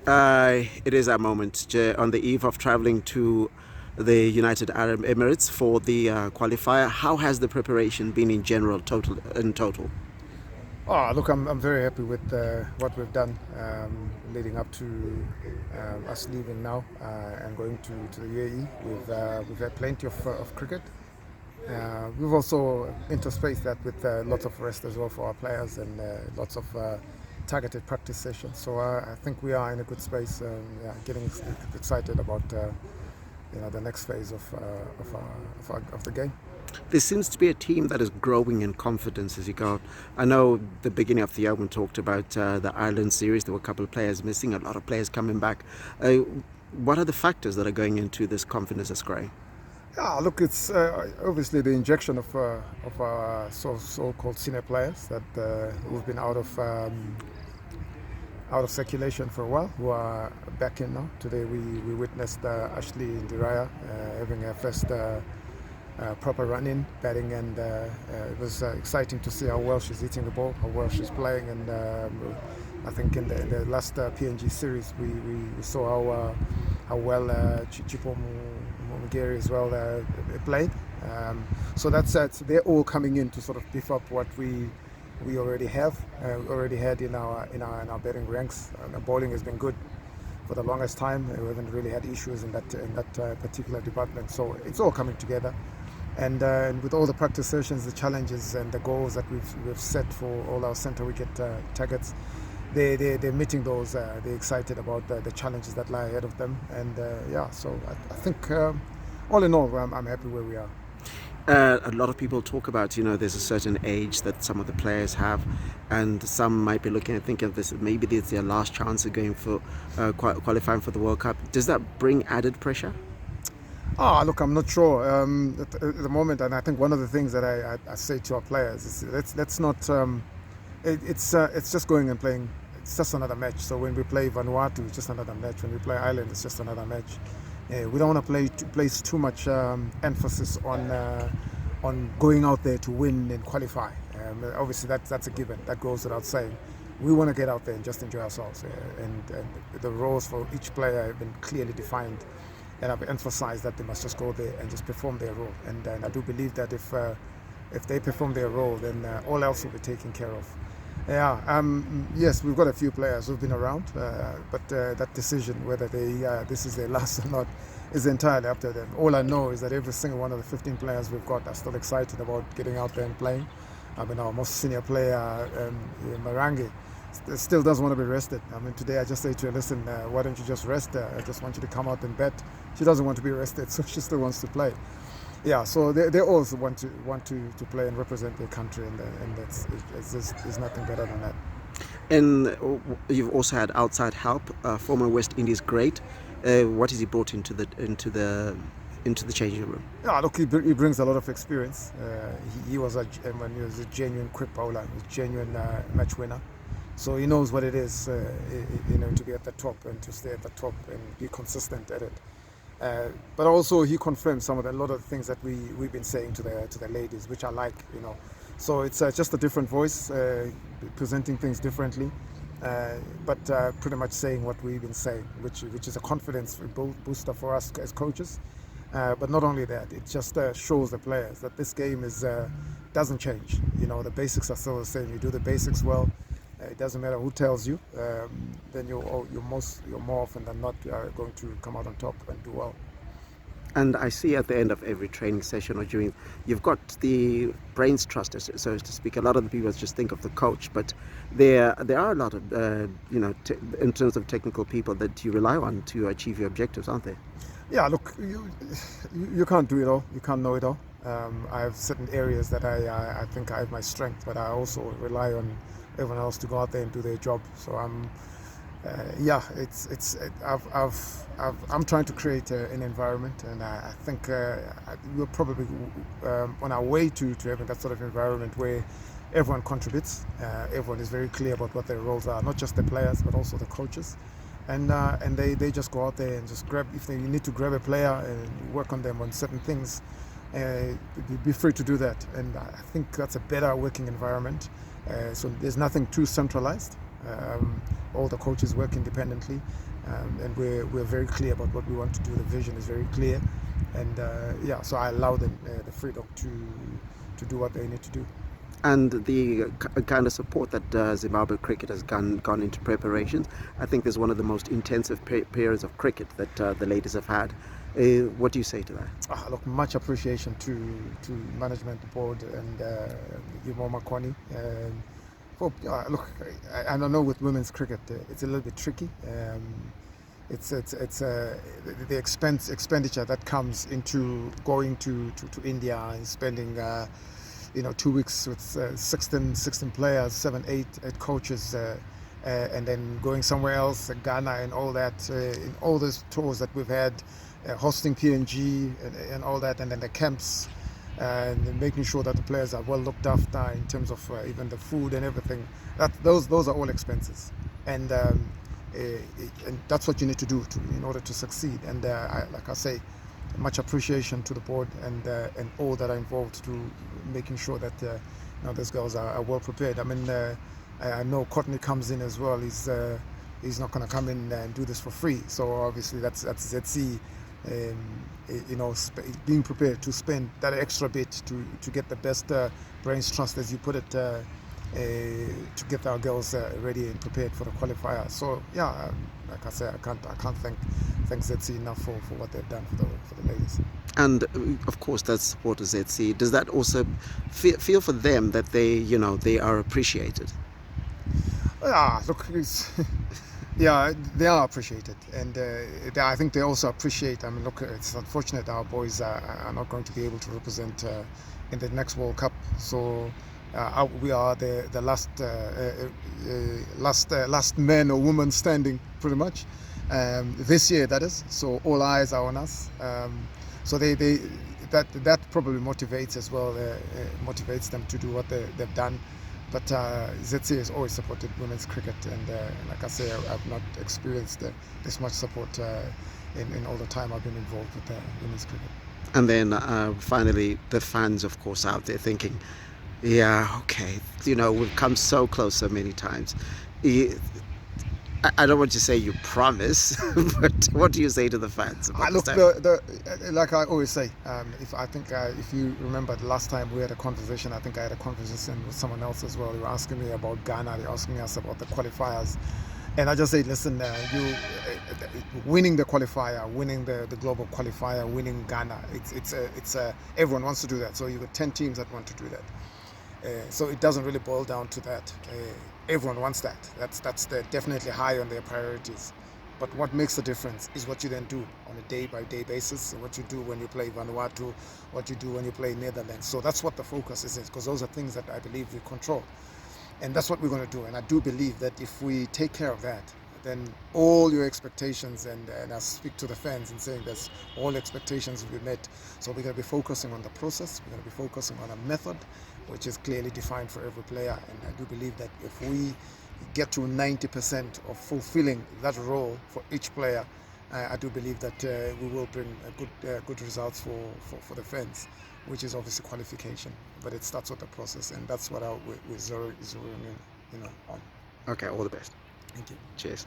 It is our moment on the eve of traveling to the United Arab Emirates for the qualifier. How has the preparation been in general, total? Look, I'm very happy with what we've done leading up to us leaving now and going to the UAE. We've had plenty of cricket. We've also interspaced that with lots of rest as well for our players and lots of targeted practice sessions. So I think we are in a good space. Yeah, getting excited about the next phase of the game. There seems to be a team that is growing in confidence as you go. I know the beginning of the year we talked about the Ireland series. There were a couple of players missing, a lot of players coming back. What are the factors that are going into this confidence that's growing? Yeah, look, it's obviously the injection of our so-called senior players that who've been out of circulation for a while, who are back in now. Today we witnessed Ashley Ndiraya having her first proper run-in, batting, and it was exciting to see how well she's hitting the ball, how well she's playing, and I think in the last PNG series we saw how well Chipo Mugeri as well played. So that's they're all coming in to sort of beef up what we already have, already had in our batting ranks. The bowling has been good for the longest time. We haven't really had issues in that particular department. So it's all coming together, and with all the practice sessions, the challenges and the goals that we've set for all our centre wicket targets, they're meeting those. They're excited about the challenges that lie ahead of them, and so I think all in all, I'm happy where we are. A lot of people talk about, there's a certain age that some of the players have, and some might be looking and thinking this maybe it's their last chance of going for qualifying for the World Cup. Does that bring added pressure? Look, I'm not sure at the moment, and I think one of the things that I say to our players is let's not. It's just going and playing. It's just another match. So when we play Vanuatu, it's just another match. When we play Ireland, it's just another match. We don't want to place too much emphasis on going out there to win and qualify. Obviously, that's a given. That goes without saying. We want to get out there and just enjoy ourselves. And the roles for each player have been clearly defined. And I've emphasized that they must just go there and just perform their role. And I do believe that if they perform their role, then all else will be taken care of. Yes, we've got a few players who've been around, but that decision, whether this is their last or not, is entirely up to them. All I know is that every single one of the 15 players we've got are still excited about getting out there and playing. I mean, our most senior player, Marangi, still doesn't want to be rested. I mean, today I just say to her, listen, why don't you just rest? I just want you to come out and bet. She doesn't want to be rested, so she still wants to play. Yeah, so they also want to play and represent their country, and there's nothing better than that. And you've also had outside help, former West Indies great. What has he brought into the changing room? Yeah, look, he brings a lot of experience. He was a genuine quick bowler, a genuine match winner. So he knows what it is, to be at the top and to stay at the top and be consistent at it. But also he confirms a lot of the things that we've been saying to the ladies, which I like, So it's just a different voice, presenting things differently, but pretty much saying what we've been saying, which is a confidence booster for us as coaches. But not only that, it just shows the players that this game doesn't change. The basics are still the same. You do the basics well. It doesn't matter who tells you. Then you're more often than not going to come out on top and do well. And I see at the end of every training session or during, you've got the brains trust, so to speak. A lot of the people just think of the coach, but there are a lot of, in terms of technical people that you rely on to achieve your objectives, aren't there? Yeah, look, you can't do it all. You can't know it all. I have certain areas that I think I have my strength, but I also rely on everyone else to go out there and do their job. So I'm trying to create an environment, and I think we're probably on our way to having that sort of environment where everyone contributes. Everyone is very clear about what their roles are, not just the players but also the coaches. And they just go out there and just grab, if you need to grab a player and work on them on certain things, be free to do that. And I think that's a better working environment. So there's nothing too centralized. All the coaches work independently, and we're very clear about what we want to do. The vision is very clear, and so I allow them the freedom to do what they need to do. And the kind of support that Zimbabwe cricket has gone into preparations, I think there's one of the most intensive periods of cricket that the ladies have had. What do you say to that? Look, much appreciation to management, the board, and Yumo Makoni. Look, I don't know, with women's cricket, it's a little bit tricky. It's the expenditure that comes into going to India and spending 2 weeks with 16 players, 8 coaches, and then going somewhere else, Ghana and all that, in all those tours that we've had, hosting PNG and all that, and then the camps, and making sure that the players are well looked after in terms of even the food and everything. Those are all expenses, and that's what you need to do in order to succeed. And like I say, much appreciation to the board and all that are involved to making sure that those girls are well prepared. I mean, I know Courtney comes in as well. He's not going to come in and do this for free. So obviously that's ZC, being prepared to spend that extra bit to get the best brains trust, as you put it, to get our girls ready and prepared for the qualifier. So yeah, like I said, I can't thank ZC enough for what they've done for the ladies. And of course, that's support of ZC. Does that also feel for them that they are appreciated? Look, yeah, they are appreciated, and I think they also appreciate. I mean, look, it's unfortunate our boys are not going to be able to represent in the next World Cup. So we are the last man or woman standing, pretty much, this year, that is. So all eyes are on us. So that probably motivates as well. Motivates them to do what they've done. But ZC has always supported women's cricket, and like I say, I've not experienced this much support in all the time I've been involved with women's cricket. And then finally, the fans, of course, out there thinking, yeah, okay, we've come so close so many times. I don't want to say you promise, but what do you say to the fans about Look, like I always say, if you remember the last time we had a conversation, I think I had a conversation with someone else as well. They were asking me about Ghana, they were asking us about the qualifiers. And I just say, listen, winning the qualifier, winning the global qualifier, winning Ghana, it's everyone wants to do that. So you've got 10 teams that want to do that. So it doesn't really boil down to that. Everyone wants that. That's definitely high on their priorities. But what makes the difference is what you then do on a day-by-day basis, what you do when you play Vanuatu, what you do when you play Netherlands. So that's what the focus is, because those are things that I believe we control. And that's what we're going to do. And I do believe that if we take care of that, then all your expectations, and I speak to the fans and saying that all expectations will be met. So we're going to be focusing on the process, we're going to be focusing on a method which is clearly defined for every player. And I do believe that if we get to 90% of fulfilling that role for each player, I do believe that we will bring good results for the fans, which is obviously qualification. But it starts with the process, and that's what we're zeroing in on. Okay, all the best. Thank you. Cheers.